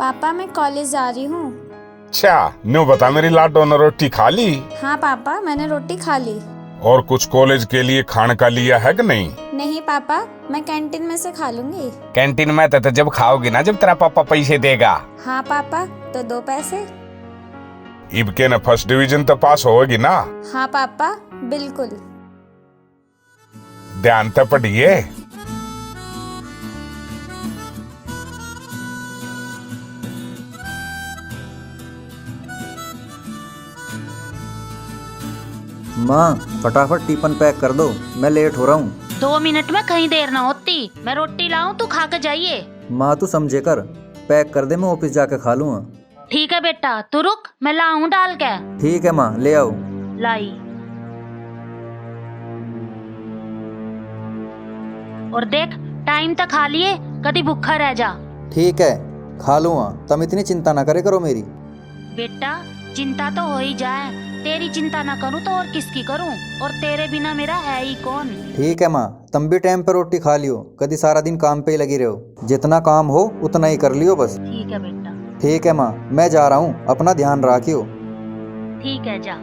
पापा मैं कॉलेज जा रही हूँ। अच्छा, न्यू बता मेरी लाडो ने रोटी खा ली? हाँ पापा मैंने रोटी खा ली। और कुछ कॉलेज के लिए खाने का लिया है कि नहीं? नहीं पापा, मैं कैंटीन में से खा लूंगी। कैंटीन में तो जब खाओगी ना जब तेरा पापा पैसे देगा। हाँ पापा, तो 2 पैसे। इबके ने फर्स्ट डिवीजन तो पास होगी ना? हाँ पापा बिल्कुल। ध्यान तो पढ़िए। माँ फटाफट टिफिन पैक कर दो, मैं लेट हो रहा हूँ। 2 मिनट में कहीं देर ना होती। मैं रोटी लाऊं तू खा के जाइए। माँ तू समझे कर, पैक कर दे, मैं ऑफिस जाके खा लूँगा। ठीक है बेटा, तू रुक, मैं लाऊं डाल के। ठीक है माँ, ले आओ। लाई। और देख टाइम तक खा लिए, कभी भूखा रह जा। ठीक है खा लूँगा, तुम इतनी चिंता ना करे करो मेरी। बेटा चिंता तो हो ही जाए, तेरी चिंता ना करूं तो और किसकी करूं, और तेरे बिना मेरा है ही कौन। ठीक है माँ, तुम भी टाइम पे रोटी खा लियो, कभी सारा दिन काम पे ही लगी रहो। जितना काम हो उतना ही कर लियो बस। ठीक है बेटा। ठीक है माँ, मैं जा रहा हूँ, अपना ध्यान रखियो। ठीक है जा।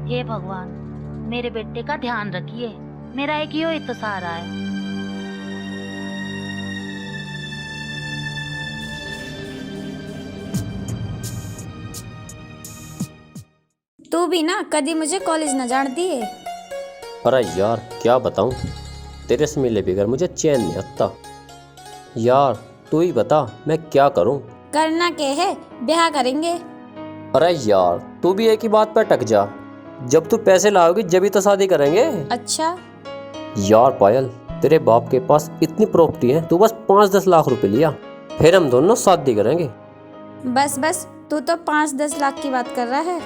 हे भगवान, मेरे बेटे का ध्यान रखिए, मेरा एक यो ही तो सहारा है। तू भी ना कभी मुझे कॉलेज न जान दिए। अरे यार क्या बताऊं, तेरे से मिले बगैर मुझे चैन नहीं आता। यार तू ही बता मैं क्या करूं। करना के है, ब्याह करेंगे। अरे यार तू भी एक ही बात पर टक जा, जब तू पैसे लाओगी जब तो शादी करेंगे। अच्छा। यार पायल, तेरे बाप के पास इतनी प्रॉपर्टी है, तू बस 5-10 लाख रुपए लिया, फिर हम दोनों शादी करेंगे। बस बस, तू तो 5-10 लाख की बात कर रहा है।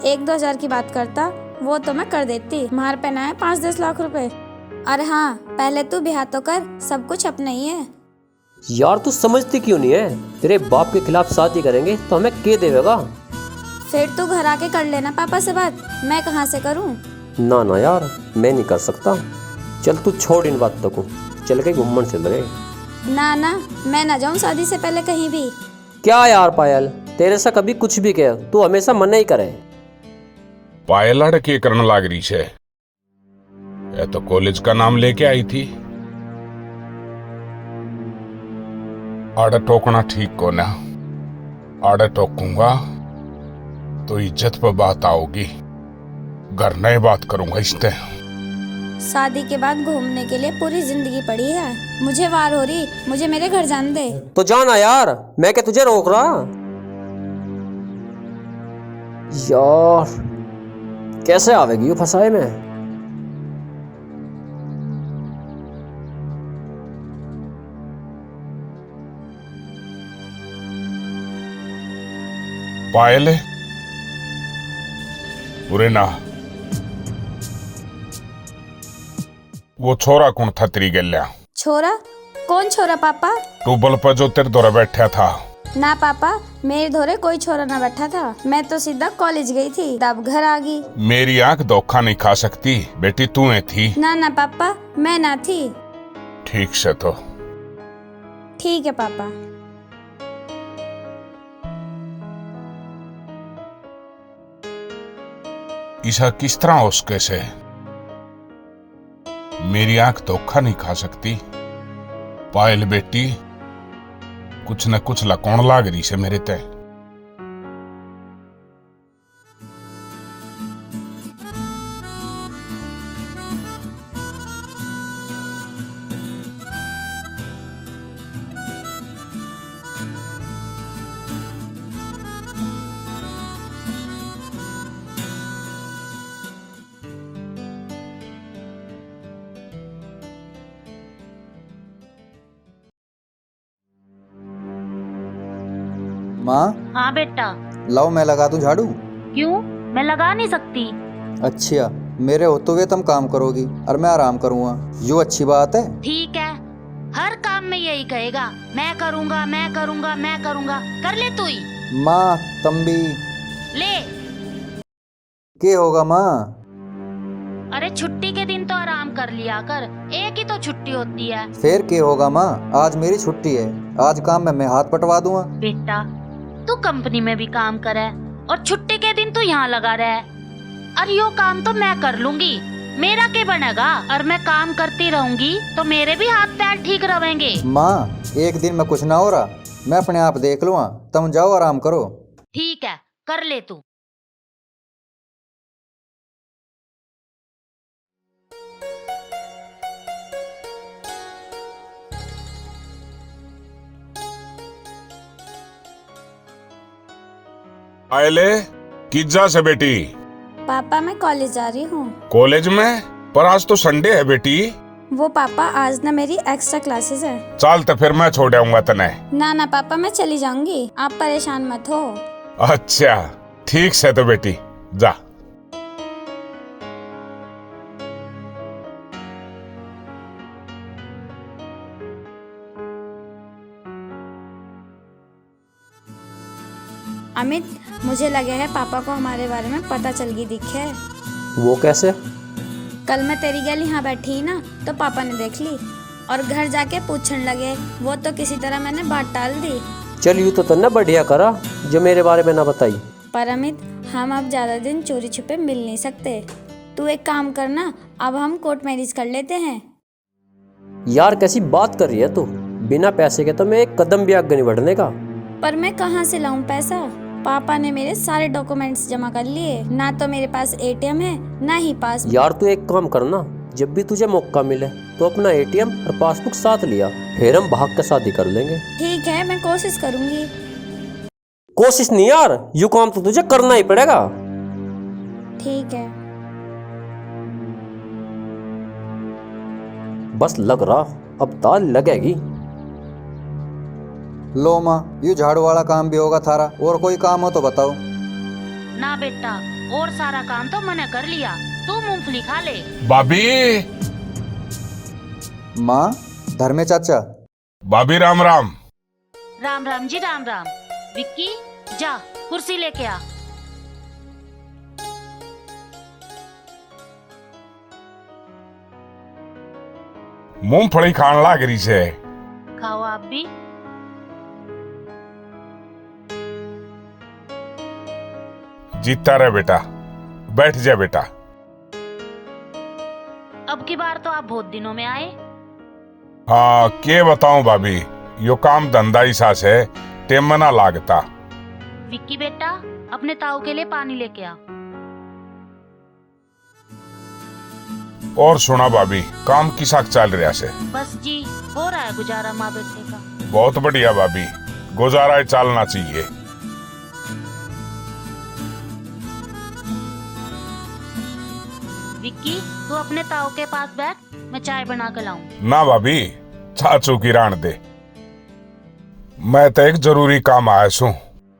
1-2 हजार की बात करता, वो तो मैं कर देती। मार पहना है 5-10 लाख रुपए। अरे हाँ, पहले तू ब्याह तो कर, सब कुछ अपना ही है। यार तू समझती क्यों नहीं है, तेरे बाप के खिलाफ शादी करेंगे तो हमें के देगा। फिर तू घर आके कर लेना पापा से बात, मैं कहाँ से करूँ। ना ना यार मैं नहीं कर सकता, चल तू छोड़ इन बातों को, चल के घूमन चल रहे। ना ना, मैं ना जाऊँ शादी से पहले कहीं भी। क्या यार पायल, तेरे से कभी कुछ भी कह, तू हमेशा मना ही करे। पायल लड़के करने लाग रही है। ये तो कॉलेज का नाम लेके आई थी। आड़े टोकना ठीक को ना, आड़े टोकूंगा तो इज्जत पर बात आओगी, घर नहीं बात करूंगा इससे। शादी के बाद घूमने के लिए पूरी जिंदगी पड़ी है, मुझे वार हो रही, मुझे मेरे घर जाने दे। तो जाना यार, मैं क्या तुझे रोक रहा। यार कैसे आवेगी फसाए में। पायल बुरे ना, वो छोरा कौन था तेरी गल्या? छोरा? कौन छोरा पापा? टूबल पर जो तेरे दौरे बैठा था। ना पापा, मेरे धोरे कोई छोरा ना बैठा था, मैं तो सीधा कॉलेज गई थी, तब घर आ गई। मेरी आंख धोखा नहीं खा सकती बेटी, तू ही थी। ना ना पापा, मैं ना थी। ठीक से तो ठीक है पापा। ईसा किस तरह उसके से मेरी आंख धोखा नहीं खा सकती। पायल बेटी, कुछ न कुछ लकौन लाग रही से मेरे ते। माँ हाँ बेटा। लाओ मैं लगा दूं झाड़ू। क्यों, मैं लगा नहीं सकती। अच्छा, मेरे होते हुए तुम काम करोगी और मैं आराम करूँगा, यो अच्छी बात है। ठीक है, हर काम में यही कहेगा, मैं करूँगा मैं करूँगा मैं करूँगा। कर ले तू ही। माँ तुम भी। ले। क्या होगा माँ? अरे छुट्टी के दिन तो आराम कर कर लिया कर, एक ही तो छुट्टी होती है। फिर क्या होगा माँ, आज मेरी छुट्टी है, आज काम में मैं हाथ पटवा दूंगा। बेटा तू कंपनी में भी काम करे और छुट्टी के दिन तू यहाँ लगा रहे। और यो काम तो मैं कर लूंगी, मेरा क्या बनेगा? और मैं काम करती रहूंगी तो मेरे भी हाथ पैर ठीक रहेंगे। माँ एक दिन में कुछ ना हो रहा, मैं अपने आप देख लूँगा, तुम जाओ आराम करो। ठीक है, कर ले तू। आयले किज्जा से बेटी? पापा मैं कॉलेज जा रही हूँ। कॉलेज में? पर आज तो संडे है बेटी। वो पापा आज ना मेरी एक्स्ट्रा क्लासेस है। चल तो फिर मैं छोड़ आऊंगा तने। ना ना पापा मैं चली जाऊंगी, आप परेशान मत हो। अच्छा ठीक से तो बेटी जा। अमित मुझे लगे है पापा को हमारे बारे में पता चल गई दिखे। वो कैसे? कल मैं तेरी गैल यहाँ बैठी ना तो पापा ने देख ली और घर जाके पूछने लगे। वो तो किसी तरह मैंने बात टाल दी। चल यूँ तो तन्ने बढ़िया करा जो मेरे बारे में ना बताई। पर अमित हम अब ज्यादा दिन चोरी छुपे मिल नहीं सकते। तू एक काम करना, अब हम कोर्ट मैरिज कर लेते हैं। यार कैसी बात कर रही है तू? बिना पैसे के तो मैं एक कदम भी आगे नहीं बढ़ने का। पर मैं कहाँ से लाऊं पैसा? पापा ने मेरे सारे डॉक्यूमेंट्स जमा कर लिए, ना तो मेरे पास एटीएम है ना ही पास। यार तू एक काम करना, जब भी तुझे मौका मिले तो अपना एटीएम और पासबुक साथ लिया, फिर हम भाग के शादी कर लेंगे। ठीक है मैं कोशिश करूंगी। कोशिश नहीं यार, यू काम तो तुझे करना ही पड़ेगा। ठीक है। बस लग रहा अब ताल लगेगी। लो माँ यू झाड़ू वाला काम भी होगा थारा, और कोई काम हो तो बताओ। ना बेटा, और सारा काम तो मैंने कर लिया, तू मूंगफली खा ले। भाभी। माँ धर्मे चाचा। भाभी राम राम। राम राम जी राम राम। विक्की जा कुर्सी लेके आ। मूंगफली खान लाग रही से। खाओ आप भी। जीता रहे बेटा, बैठ जा बेटा। अब की बार तो आप बहुत दिनों में आए। हाँ के बताऊं भाभी, यो काम धंधा ही सास है, टेम ना लागता। विक्की बेटा अपने ताऊ के लिए पानी लेके आ। और सुना भाभी, काम किसा चल रहा से? बस जी हो रहा है गुजारा माँ बेटे का। बहुत बढ़िया भाभी, गुजारा चलना चाहिए। विक्की तू अपने ताऊ के पास बैठ, मैं चाय बना कर लाऊं। ना भाभी, चाचू की रान दे, मैं तो एक जरूरी काम आया सू।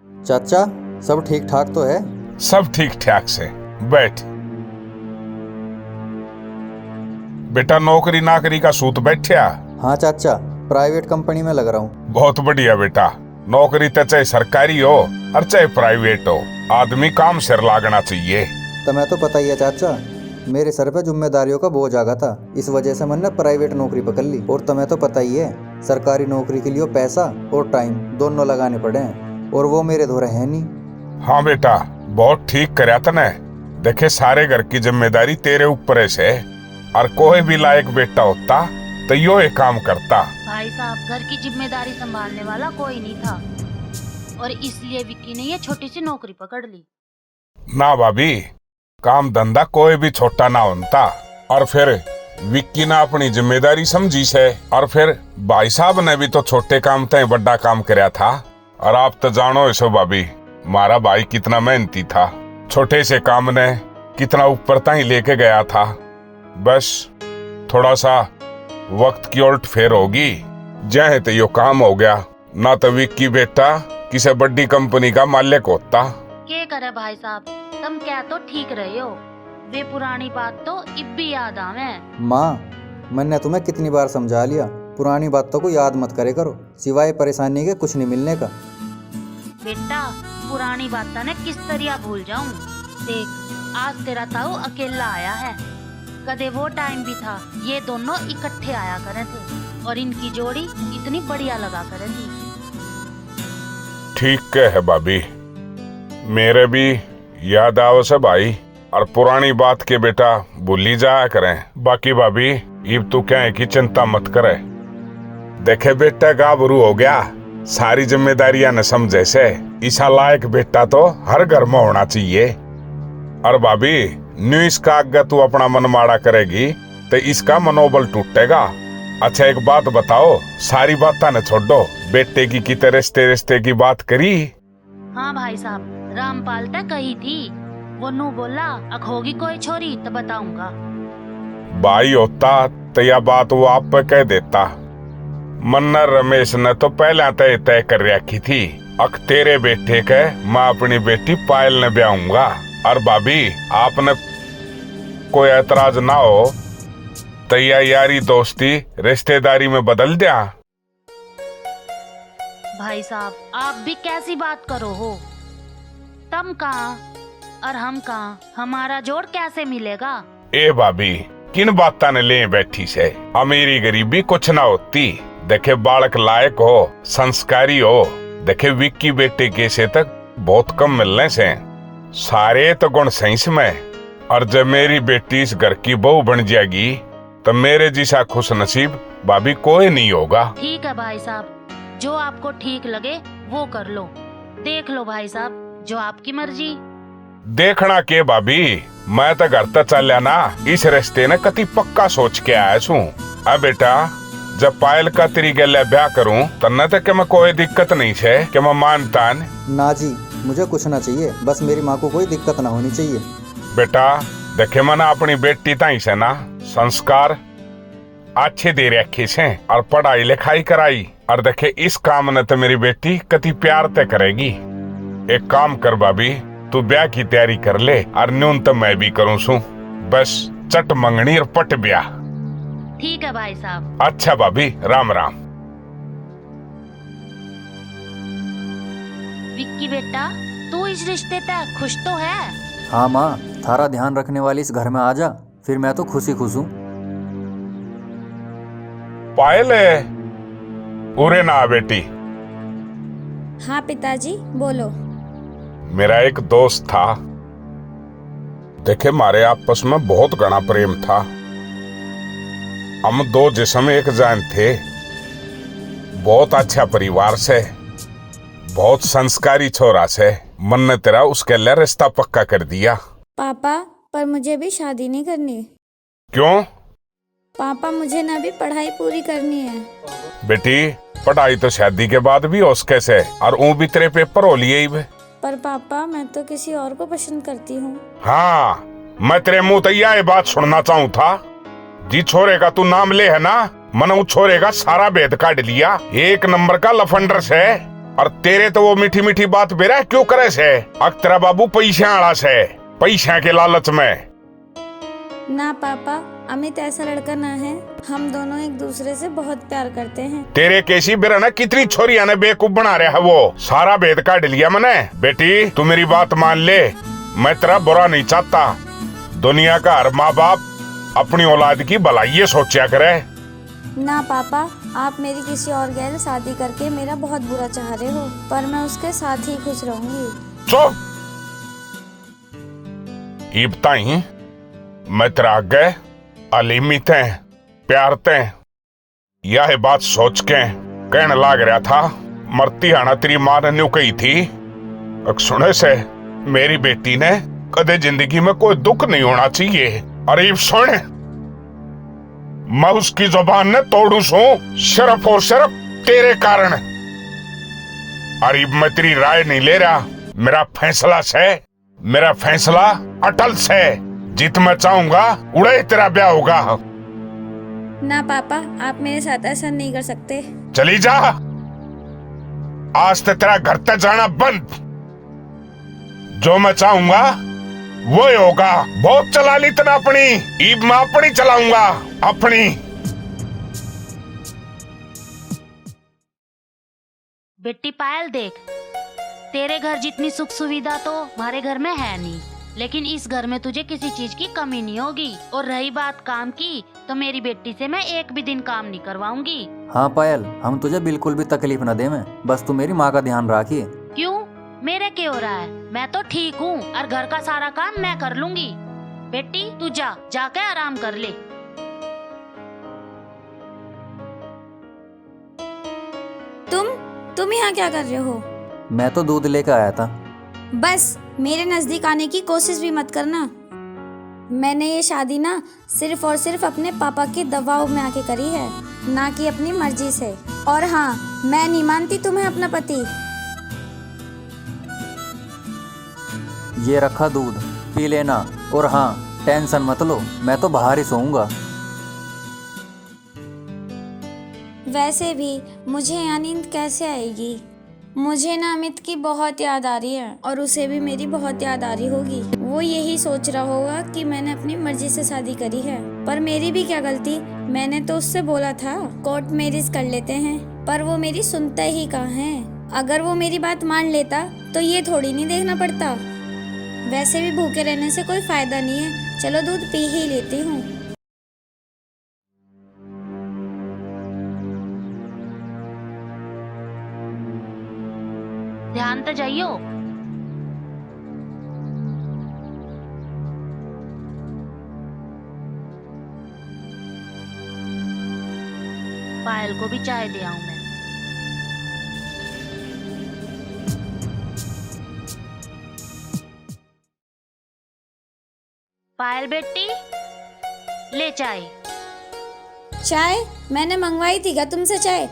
चाचा सब ठीक ठाक तो है? सब ठीक ठाक से, बैठ। बेटा नौकरी नाकरी का सूत बैठया? हाँ चाचा, प्राइवेट कंपनी में लग रहा हूँ। बहुत बढ़िया बेटा, नौकरी तो चाहे सरकारी हो और चाहे प्राइवेट हो, आदमी काम सिर लागना चाहिए। तुम्हें तो पता ही है चाचा, मेरे सर पे जिम्मेदारियों का बोझ आ गया था, इस वजह से मैंने प्राइवेट नौकरी पकड़ ली। और तुम्हें तो पता ही है, सरकारी नौकरी के लिए पैसा और टाइम दोनों लगाने पड़े हैं, और वो मेरे धोरे है नहीं। हाँ बेटा, बहुत ठीक करया तने। देखे सारे घर की जिम्मेदारी तेरे ऊपर है से, और कोई भी लायक बेटा होता तो यो एक काम करता। भाई साहब घर की जिम्मेदारी संभालने वाला कोई नहीं था, और इसलिए विक्की ने ये छोटी सी नौकरी पकड़ ली। ना भाभी, काम धंधा कोई भी छोटा ना होता। और फिर विक्की ने अपनी जिम्मेदारी समझी से, और फिर भाई साहब ने भी तो छोटे काम तय बड़ा काम करया था। और आप तो जानो इसो भाभी, मारा भाई कितना मेहनती था, छोटे से काम ने कितना ऊपर तक लेके गया था। बस थोड़ा सा वक्त की उल्ट फेर होगी, जय तो यो काम हो गया, ना तो विक्की बेटा किसी बड़ी कंपनी का मालिक होता। क्या करे भाई साहब, तुम क्या तो ठीक रहे हो, वे पुरानी बात तो इब भी याद आवे। माँ मैंने तुम्हें कितनी बार समझा लिया, पुरानी बातों को याद मत करे करो, सिवाय परेशानी के कुछ नहीं मिलने का। बेटा पुरानी बात ने किस तरह भूल जाऊं। देख आज तेरा ताऊ अकेला आया है, कदे वो टाइम भी था ये दोनों इकट्ठे आया करे थे और इनकी जोड़ी इतनी बढ़िया लगा करे थी। ठीक है भाभी, मेरे भी याद आओ से भाई, और पुरानी बात के बेटा भूली जाया करें। बाकी भाभी इब तू क्या है कि चिंता मत करे। देखे बेटा गाभरू हो गया, सारी जिम्मेदारियां न समझे से, ईसा लायक बेटा तो हर घर में होना चाहिए। और भाभी न्यू इसका आगे तू अपना मन माड़ा करेगी तो इसका मनोबल टूटेगा। अच्छा एक बात बताओ, सारी बातें न छोड़ो, बेटे की कितने रिश्ते रिश्ते की बात करी? हाँ भाई साहब, रामपाल तक कही थी, वो नू बोला अग होगी कोई छोरी तो बताऊंगा। भाई होता तो यह बात वो आप पे कह देता। मन्ना रमेश ने तो पहले तय कर रखी थी, अक तेरे बेटे के मैं अपनी बेटी पायल ने ब्याहूंगा। और भाभी आपने कोई ऐतराज ना हो तो यह यारी दोस्ती रिश्तेदारी में बदल दिया। भाई साहब आप भी कैसी बात करो हो, तुम कहाँ और हम कहाँ, हमारा जोड़ कैसे मिलेगा? ए भाभी किन बातों ने ले बैठी से, अमीरी गरीबी कुछ ना होती। देखे बालक लायक हो, संस्कारी हो, देखे विक्की बेटे के से तक बहुत कम मिलने से, सारे तो गुण सही में। और जब मेरी बेटी इस घर की बहू बन जाएगी तो मेरे जैसा खुश नसीब भाभी कोई नहीं होगा। ठीक है भाई साहब, जो आपको ठीक लगे वो कर लो, देख लो भाई साहब, जो आपकी मर्जी। देखना के भाभी, मैं तो घर तक चलिया ना, इस रिश्ते ने कति पक्का सोच के आया छू। अब बेटा जब पायल का तेरी गले ब्याह करूं तन्ने तक के मैं कोई दिक्कत नहीं है कि मैं मानता ना जी, मुझे कुछ ना चाहिए, बस मेरी माँ को कोई दिक्कत ना होनी चाहिए। बेटा देखे मैंने अपनी बेटी ताई से ना संस्कार अच्छे दे रखे से और पढ़ाई लिखाई कराई, और देखे इस काम ने तो मेरी बेटी कति प्यार ते करेगी। एक काम कर भाभी, तू ब्याह की तैयारी कर ले और न्यूनतम मैं भी करूँ सू, बस चट मंगनी और पट ब्याह। ठीक है भाई साहब। अच्छा भाभी, राम राम। विक्की बेटा तू इस रिश्ते तक खुश तो है? हाँ माँ, थारा ध्यान रखने वाली इस घर में आ जा, फिर मैं तो खुश हूँ। पायल उरे ना बेटी। हाँ पिताजी बोलो। मेरा एक दोस्त था, देखे मारे आपस में बहुत घना प्रेम था, हम दो जिस्म एक जान थे, बहुत अच्छा परिवार से, बहुत संस्कारी छोरा से, मन ने तेरा उसके लिए रिश्ता पक्का कर दिया। पापा पर मुझे भी शादी नहीं करनी। क्यों? पापा मुझे ना भी पढ़ाई पूरी करनी है। बेटी पढ़ाई तो शादी के बाद भी हो सके से, और वो भी तेरे पेपर हो लिए ही। पर पापा मैं तो किसी और को पसंद करती हूँ। हाँ, मैं तेरे मुंह तो यह बात सुनना चाहूँ था। जी छोरे का तू नाम ले है ना, मैंने उस छोरे का सारा भेद काट लिया, एक नंबर का लफंडर से। और तेरे तो वो मीठी मीठी बात बेरा क्यों करे से, अब तेरा बाबू पैसा आला से, पैसा के लालच में। ना पापा, अमित ऐसा लड़का ना है, हम दोनों एक दूसरे से बहुत प्यार करते हैं। तेरे कैसी बेरा ना कितनी छोरिया ने बेवकूफ बना रहा है, वो सारा भेद काट लिया मैंने। बेटी तू मेरी बात मान ले, मैं तेरा बुरा नहीं चाहता। दुनिया का हर माँ बाप अपनी औलाद की भलाई सोचा करे। ना पापा, आप मेरी किसी और गैर शादी करके मेरा बहुत बुरा चाह रहे हो, पर मैं उसके साथ ही खुश रहूंगी। चुप। इब्ता ही मैं तेरा आगे अलीमित है, प्यार ते यह बात सोच के कहने लाग रहा था, मरती आना तेरी माँ ने न्यू कही थी। सुने से मेरी बेटी ने कदे जिंदगी में कोई दुख नहीं होना चाहिए। अरे सुन, मैं उसकी जुबान ने तोड़ू सू सिर्फ और सिर्फ तेरे कारण। अरे मैं तेरी राय नहीं ले रहा, मेरा फैसला से, मेरा फैसला अटल से, जित मैं चाहूंगा उड़े तेरा ब्याह होगा। ना पापा, आप मेरे साथ ऐसा नहीं कर सकते। चली जा, आज से तेरा घर तक जाना बंद। जो मैं चाहूंगा वो होगा। बहुत चला ली तना अपनी, ईब मैं अपनी चलाऊंगा, अपनी। बेटी पायल देख, तेरे घर जितनी सुख सुविधा तो हमारे घर में है नहीं, लेकिन इस घर में तुझे किसी चीज की कमी नहीं होगी। और रही बात काम की, तो मेरी बेटी से मैं एक भी दिन काम नहीं करवाऊंगी। हाँ पायल, हम तुझे बिल्कुल भी तकलीफ न दे, मैं बस तू मेरी माँ का ध्यान रखिए। क्यों, मेरे क्या हो रहा है? मैं तो ठीक हूँ और घर का सारा काम मैं कर लूंगी। बेटी तू जाके आराम कर ले। तुम यहाँ क्या कर रहे हो? मैं तो दूध लेकर आया था। बस मेरे नजदीक आने की कोशिश भी मत करना। मैंने ये शादी ना सिर्फ और सिर्फ अपने पापा के दबाव में आके करी है, ना कि अपनी मर्जी से। और हाँ, मैं नहीं मानती तुम्हें अपना पति। ये रखा दूध, पी लेना। और हाँ, टेंशन मत लो, मैं तो बाहर ही सोऊंगा। वैसे भी मुझे यहाँ नींद कैसे आएगी? मुझे ना अमित की बहुत याद आ रही है और उसे भी मेरी बहुत याद आ रही होगी। वो यही सोच रहा होगा कि मैंने अपनी मर्जी से शादी करी है, पर मेरी भी क्या गलती? मैंने तो उससे बोला था कोर्ट मैरिज कर लेते हैं, पर वो मेरी सुनता ही कहाँ है। अगर वो मेरी बात मान लेता तो ये थोड़ी नहीं देखना पड़ता। वैसे भी भूखे रहने से कोई फायदा नहीं है, चलो दूध पी ही लेती हूँ। ध्यान तो जाइयो। पायल को भी चाय दे आऊं मैं। पायल बेटी, ले चाय। चाय? मैंने मंगवाई थी क्या तुमसे चाय?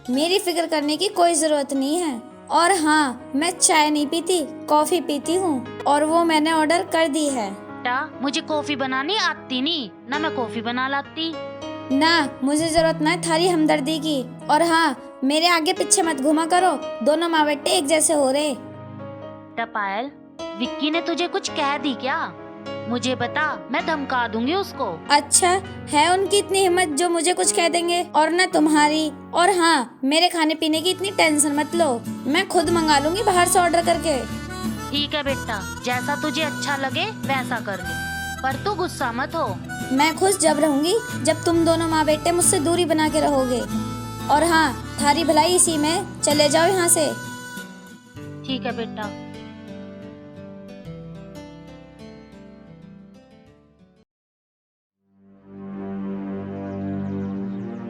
मेरी फिक्र करने की कोई जरूरत नहीं है। और हाँ, मैं चाय नहीं पीती, कॉफी पीती हूँ, और वो मैंने ऑर्डर कर दी है। बेटा मुझे कॉफी बनानी आती नहीं ना, मैं कॉफी बना लाती ना, मुझे जरूरत ना है थारी हमदर्दी की। और हाँ, मेरे आगे पीछे मत घुमा करो, दोनों माँ बेटे एक जैसे हो रहे। बेटा पायल, विक्की ने तुझे कुछ कह दी क्या? मुझे बता, मैं धमका दूंगी उसको। अच्छा, है उनकी इतनी हिम्मत जो मुझे कुछ कह देंगे? और ना तुम्हारी। और हाँ, मेरे खाने पीने की इतनी टेंशन मत लो, मैं खुद मंगा लूंगी बाहर से ऑर्डर करके। ठीक है बेटा, जैसा तुझे अच्छा लगे वैसा कर ले, पर तू गुस्सा मत हो। मैं खुश जब रहूंगी जब तुम दोनों माँ बेटे मुझसे दूरी बना के रहोगे। और हाँ, थारी भलाई इसी में, चले जाओ यहाँ से। ठीक है बेटा।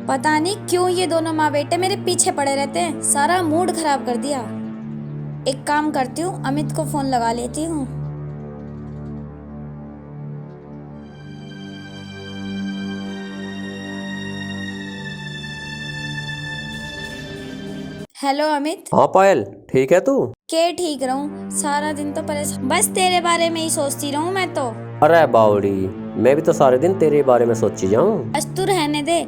पता नहीं क्यों ये दोनों माँ बेटे मेरे पीछे पड़े रहते हैं, सारा मूड खराब कर दिया। एक काम करती हूँ, अमित को फोन लगा लेती हूँ। हेलो अमित। हाँ पायल, ठीक है तू? के ठीक रहूं, सारा दिन तो परेशान, बस तेरे बारे में ही सोचती रहूं मैं तो। अरे बावड़ी, मैं भी तो सारे दिन तेरे बारे में सोची जाऊं। बस तू रहने दे,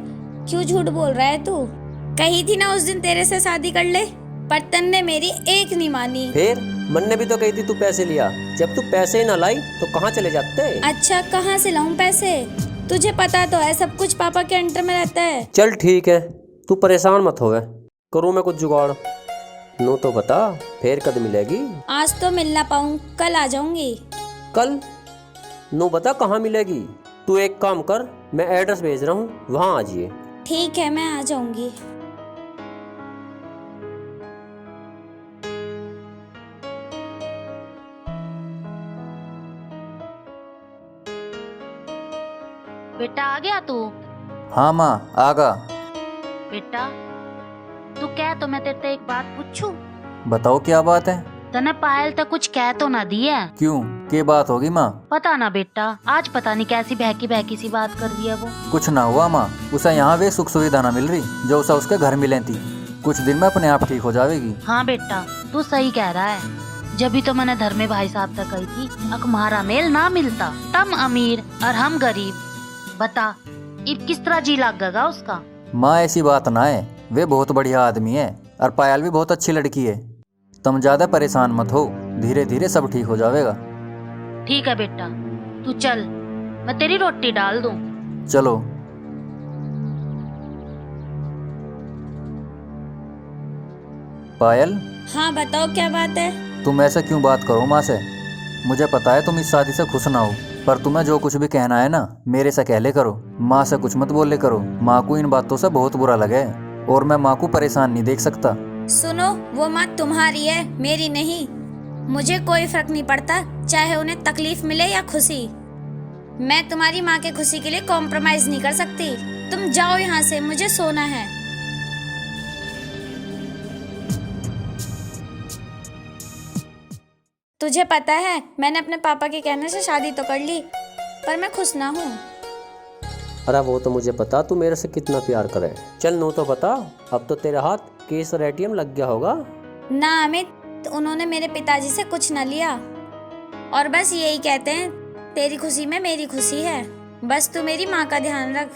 क्यों झूठ बोल रहा है तू? कही थी ना उस दिन तेरे से शादी कर ले, पर तन्ने मेरी एक नहीं मानी। फिर मन ने भी तो कही थी तू पैसे लिया, जब तू पैसे ही ना लाई तो कहाँ चले जाते? अच्छा, कहाँ से लाऊं पैसे? तुझे पता तो है सब कुछ पापा के अंडर में रहता है। चल ठीक है, तू परेशान मत होवे, करूँ मैं कुछ जुगाड़। नू तो बता, फिर कद मिलेगी? आज तो मिल ना पाऊं, कल आ जाऊंगी। कल? नू बता कहाँ मिलेगी? तू एक काम कर, मैं एड्रेस भेज रहा हूँ, वहाँ आ जाइए। ठीक है, मैं आ जाऊंगी। बेटा आ गया तू? हाँ माँ, आगा। बेटा तू कह तो मैं तेरे से एक बात पूछूं? बताओ क्या बात है? तने पायल तक कुछ कह तो ना दी है? क्यों, क्या बात होगी माँ? पता ना बेटा, आज पता नहीं कैसी बहकी सी बात कर दी है वो। कुछ ना हुआ माँ, उसे यहाँ वे सुख सुविधा ना मिल रही जो उसे उसके घर मिले थी। कुछ दिन में अपने आप ठीक हो जाएगी। हाँ बेटा, तू सही कह रहा है। जब भी तो मैंने धर्मे भाई साहब तक कही थी, अकमारा मेल ना मिलता, तुम अमीर और हम गरीब। बता अब किस तरह जी लगेगा उसका? माँ ऐसी बात ना है, वे बहुत बढ़िया आदमी है और पायल भी बहुत अच्छी लड़की है। तुम ज्यादा परेशान मत हो, धीरे धीरे सब ठीक हो जाएगा। ठीक है बेटा, तू चल, मैं तेरी रोटी डाल दूं। चलो। पायल, हाँ बताओ क्या बात है? तुम ऐसा क्यों बात करो माँ से? मुझे पता है तुम इस शादी से खुश ना हो, पर तुम्हें जो कुछ भी कहना है ना मेरे से कह ले करो। माँ से कुछ मत बोले करो, माँ को इन बातों से बहुत बुरा लगे और मैं माँ को परेशान नहीं देख सकता। सुनो, वो माँ तुम्हारी है, मेरी नहीं। मुझे कोई फर्क नहीं पड़ता चाहे उन्हें तकलीफ मिले या खुशी। मैं तुम्हारी माँ के खुशी के लिए कॉम्प्रोमाइज नहीं कर सकती। तुम जाओ यहाँ से, मुझे सोना है। तुझे पता है मैंने अपने पापा के कहने से शादी तो कर ली, पर मैं खुश ना हूँ। अरे वो तो मुझे पता तू मेरे से कितना प्यार करे। चल नो तो बता, अब तो तेरे हाथ केस और एटीएम लग गया होगा। ना अमित, तो उन्होंने मेरे पिताजी से कुछ न लिया और बस यही कहते हैं तेरी खुशी में मेरी खुशी है। बस तू मेरी माँ का ध्यान रख।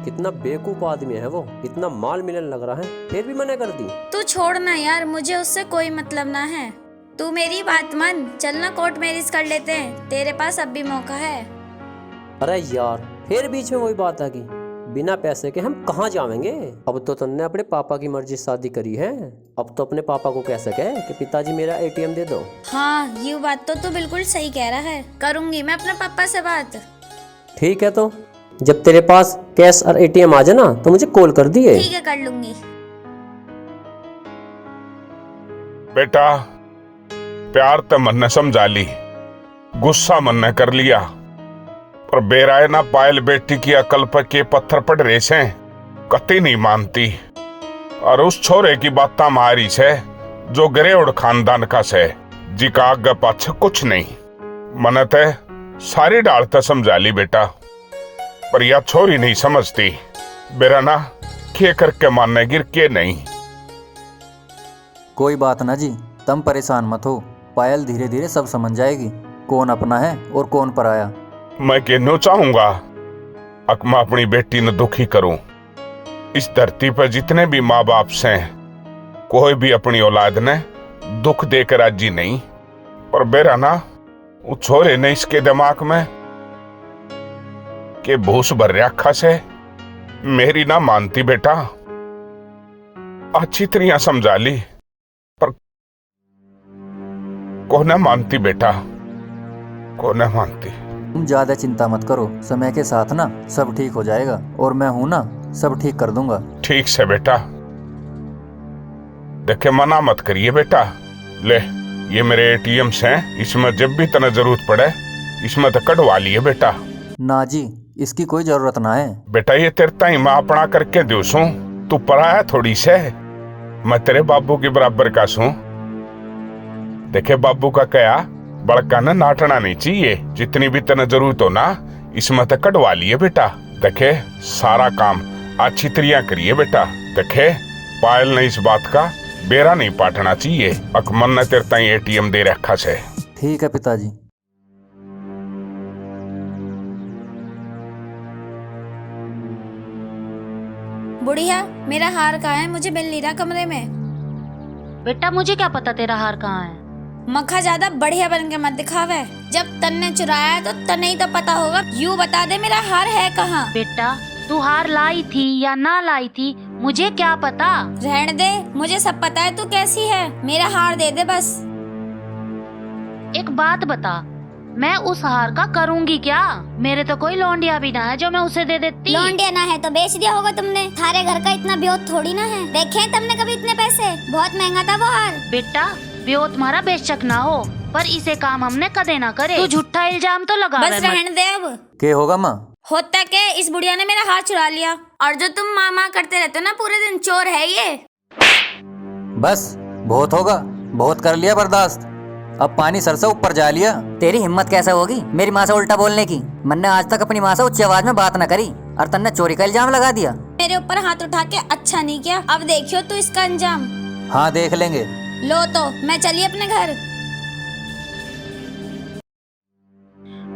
कितना बेवकूफ आदमी है वो, इतना माल मिलन लग रहा है, फिर भी मना कर दी। तू छोड़ ना यार, मुझे उससे कोई मतलब ना है। तू मेरी बात मान, चलना कोर्ट मैरिज कर लेते हैं, तेरे पास अब भी मौका है। अरे यार फिर बीच में वही बात आ गई, बिना पैसे के हम कहाँ जाएंगे। अब तो तुमने अपने पापा की मर्जी से शादी करी है, अब तो अपने पापा को कह सके कि पिताजी मेरा एटीएम दे दो। हाँ, ये बात तो तू बिल्कुल सही कह रहा है। करूंगी मैं अपने पापा से बात। ठीक है, तो जब तेरे पास कैश और एटीएम आ जाए ना तो मुझे कॉल कर दिए। ठीक है, कर लूंगी। बेटा, प्यार तो मन ने समझा ली, गुस्सा मन ने कर लिया, पर बेराए ना पायल बेटी की अकल पर के पत्थर पड़ रहे से कति नहीं मानती। और उस छोरे की बात मारी से जो गरेउड़ खानदान का से, जी का आगे पाछे कुछ नहीं। मन ते सारी डालता समझा ली बेटा, पर यह छोरी नहीं समझती। बेरा ना के करके मानने गिर के नहीं। कोई बात ना जी, तुम परेशान मत हो, पायल धीरे धीरे सब समझ जाएगी कौन अपना है और कौन पराया। मैं कहना चाहूंगा मैं अपनी बेटी ने दुखी करूं। इस धरती पर जितने भी माँ बाप से कोई भी अपनी औलाद ने दुख देकर राजी नहीं, पर बेरा ना वो छोरे ने इसके दिमाग में के भूस भर रखा से मेरी ना मानती। बेटा अच्छी तरह समझा ली, पर को न मानती बेटा, को न मानती। तुम ज्यादा चिंता मत करो, समय के साथ ना सब ठीक हो जाएगा और मैं हूं ना, सब ठीक कर दूंगा। ठीक से बेटा, देखे मना मत करिए बेटा। ले ये मेरे एटीएम से, इसमें जब भी तना जरूरत पड़े इसमें तो कढ़वा लिए बेटा। ना जी, इसकी कोई जरूरत ना है। बेटा ये तेरे ताई माँ अपना करके दो सू, तू पराया थोड़ी से, मैं तेरे बाबू के बराबर का सू। देखे बाबू का क्या बड़का न नाटना नहीं चाहिए, जितनी भी तना जरूरत हो ना इसमें तो कढ़वा लिए बेटा। देखे सारा काम अच्छी तरह करिए बेटा। देखे पायल ने इस बात का बेरा नहीं पाटना चाहिए। अकमन ने तेरे ताई एटीएम दे रखा से। ठीक है पिताजी। बुढ़िया, मेरा हार कहाँ है? मुझे मिल नहीं रहा कमरे में। बेटा मुझे क्या पता तेरा हार कहाँ है। मक्खा ज्यादा बढ़िया बन के मत दिखावे। जब तन्ने चुराया है तो तन्ने ही तो पता होगा। यूं बता दे मेरा हार है कहाँ? बेटा तू हार लाई थी या ना लाई थी मुझे क्या पता। रहने दे, मुझे सब पता है तू कैसी है। मेरा हार दे दे बस। एक बात बता, मैं उस हार का करूंगी क्या? मेरे तो कोई लौंडिया भी ना है जो मैं उसे दे देती। लौंडिया ना है तो बेच दिया होगा तुमने। थारे घर का इतना ब्योत थोड़ी ना है। देखे तुमने कभी इतने पैसे? बहुत महंगा था वो हार। बेटा ब्योत तुम्हारा बेशक ना हो, पर इसे काम हमने कदे ना करे। तू झूठा इल्जाम तो लगा बस रहने दे अब। क्या होगा माँ? होता के इस बुढ़िया ने मेरा हार चुरा लिया, और जो तुम माँ माँ करते रहते हो ना पूरे दिन, चोर है ये। बस बहुत होगा, बहुत कर लिया बर्दाश्त। अब पानी सर से ऊपर जा लिया। तेरी हिम्मत कैसे होगी मेरी माँ से उल्टा बोलने की? मन ने आज तक अपनी माँ से उच्च आवाज में बात न करी और तन्ने चोरी का इल्जाम लगा दिया। मेरे ऊपर हाथ उठा के अच्छा नहीं किया। अब देखियो तू इसका अंजाम। हाँ देख लेंगे। लो तो मैं चली अपने घर।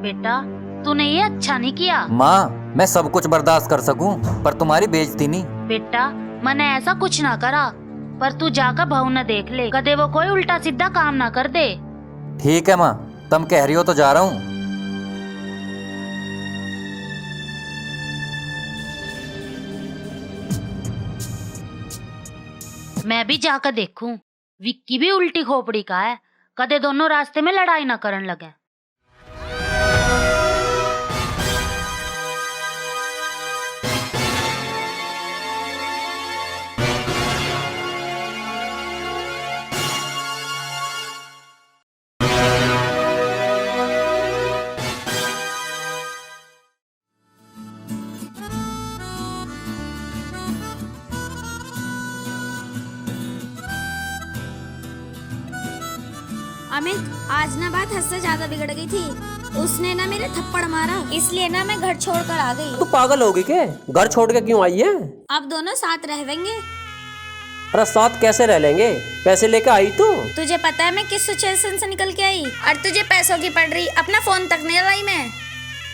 बेटा तूने ये अच्छा नहीं किया। माँ मैं सब कुछ बर्दाश्त कर सकूं, पर तुम्हारी बेइज्जती नहीं। बेटा मैंने ऐसा कुछ ना करा, पर तू जाकर बहू न देख ले, कदे वो कोई उल्टा सीधा काम ना कर दे। ठीक है माँ, तुम कह रही हो तो जा रहा हूँ। मैं भी जाकर देखूं, विक्की भी उल्टी खोपड़ी का है, कदे दोनों रास्ते में लड़ाई ना करन लगे। अमित, आज ना बात हद से ज्यादा बिगड़ गई थी। उसने ना मेरे थप्पड़ मारा, इसलिए ना मैं घर छोड़ कर आ गई। तू पागल होगी क्या? घर छोड़ के क्यों आई है? अब दोनों साथ रहेंगे। अरे साथ कैसे रह लेंगे? पैसे लेके आई तू? तुझे पता है मैं किस सिचुएशन से निकल के आई, और तुझे पैसों की पड़ रही, अपना फोन तक नहीं लाई मैं।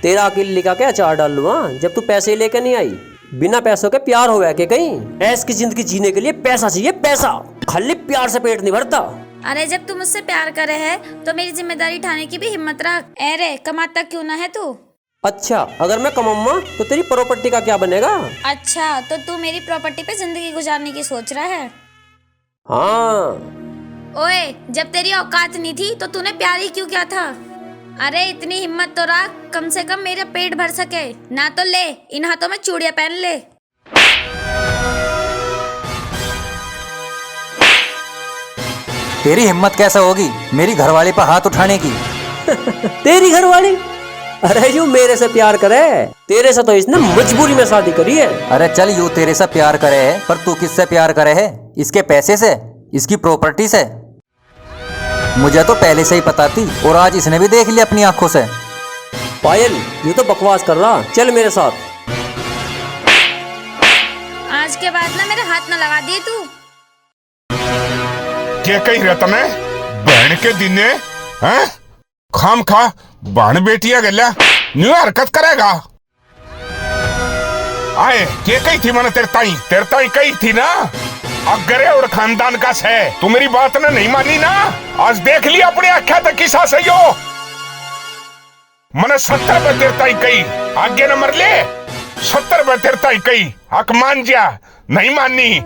तेरा अकेले लिखा क्या अचार डाल लूँ जब तू पैसे लेके नहीं आई? बिना पैसों के प्यार हो के कहीं? ऐस की जिंदगी जीने के लिए पैसा चाहिए, पैसा। खाली प्यार से पेट नहीं भरता। अरे जब तू मुझसे प्यार करे है तो मेरी जिम्मेदारी उठाने की भी हिम्मत रख। अरे कमाता क्यों ना है तू? अच्छा, अगर मैं कमाऊंगा तो तेरी प्रॉपर्टी का क्या बनेगा? अच्छा, तो तू मेरी प्रॉपर्टी पे जिंदगी गुजारने की सोच रहा है? हाँ। ओए, जब तेरी औकात नहीं थी तो तूने प्यार ही क्यों किया था? अरे इतनी हिम्मत तो रख, कम से कम मेरा पेट भर सके ना। तो ले, इन हाथों में चूड़ियां पहन ले। तेरी हिम्मत कैसे होगी मेरी घरवाली पर हाथ उठाने की? तेरी घरवाली? अरे यूं मेरे से प्यार करे, तेरे से तो इसने मजबूरी में शादी करी है। अरे चल, यूं तेरे से प्यार करे है, पर तू किससे प्यार करे है? इसके पैसे से, इसकी प्रॉपर्टी से? मुझे तो पहले से ही पता थी, और आज इसने भी देख लिया अपनी आंखों से। पायल, ये तो बकवास कर रहा, चल मेरे साथ। आज के बाद ना मेरे हाथ न लगा दिए तू। क्या कही रहा तने? बहन के दिने हैं? खाम खा बहन बेटिया गल्या न्यू हरकत करेगा। आए क्या कही थी मैंने तेरे ताई कही थी ना, अगरे और खानदान का से। तू मेरी बात ने नहीं मानी ना, आज देख लिया अपनी आंखें तक किसा से यो। मैंने 70 पे तेरे ताई कही, आगे न मर ले। 70 पे तेरे ताई कही, हक मान जा, नहीं माननी।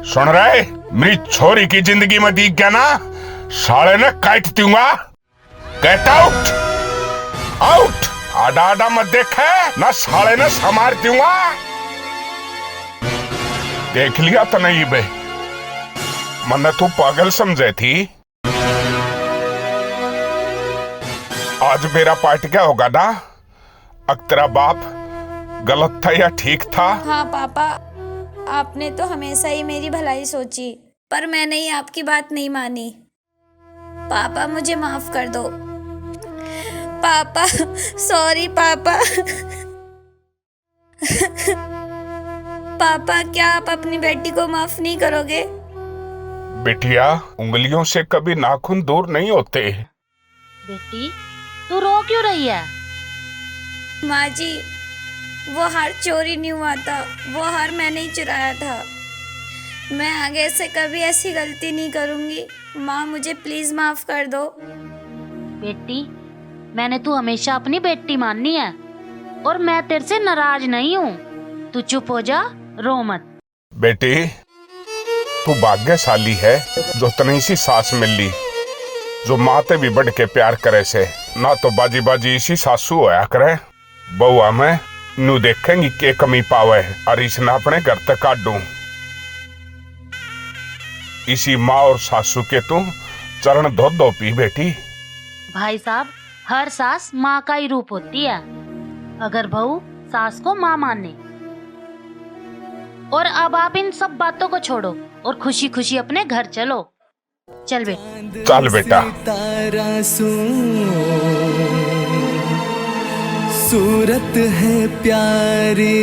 सुन रहे, मेरी छोरी की जिंदगी में दिख गया ना, साले ने काट दूंगा। Get out, out. आडा आडा मत देखे ना, साले ने समार दूंगा। देख लिया तो नहीं बे, मैंने तू पागल समझे थी। आज मेरा पार्ट क्या होगा ना? अब तेरा बाप गलत था या ठीक था? हाँ पापा, आपने तो हमेशा ही मेरी भलाई सोची, पर मैंने ही आपकी बात नहीं मानी। पापा मुझे माफ कर दो। पापा, सॉरी पापा। पापा, क्या आप अपनी बेटी को माफ नहीं करोगे? बेटिया, उंगलियों से कभी नाखून दूर नहीं होते। बेटी, तू रो क्यों रही है? माँ जी, वो हार चोरी नहीं हुआ था, वो हार मैंने ही चुराया था। मैं आगे से कभी ऐसी गलती नहीं करूंगी। माँ, मुझे प्लीज माफ कर दो। बेटी, मैंने तू हमेशा अपनी बेटी माननी है, और मैं तेरे से नाराज नहीं हूँ। तू चुप हो जा, रो मत। बेटी, तू भाग्यशाली है जो तनी सी सास मिली, जो माँ ते भी बढ़ के प्यार करे से। ना तो बाजी बाजी इसी सासू होया करे। बउआ में नू देखेंगी के कमी पावे, और इसने अपने घर तक काटूं। इसी माँ और सासू के तू चरण धो दो पी बेटी। भाई साहब, हर सास माँ का ही रूप होती है। अगर बहू सास को माँ माने। और अब आप इन सब बातों को छोड़ो और खुशी खुशी अपने घर चलो। चल बेटा। चल बेटा। तारा सूरत है प्यारी।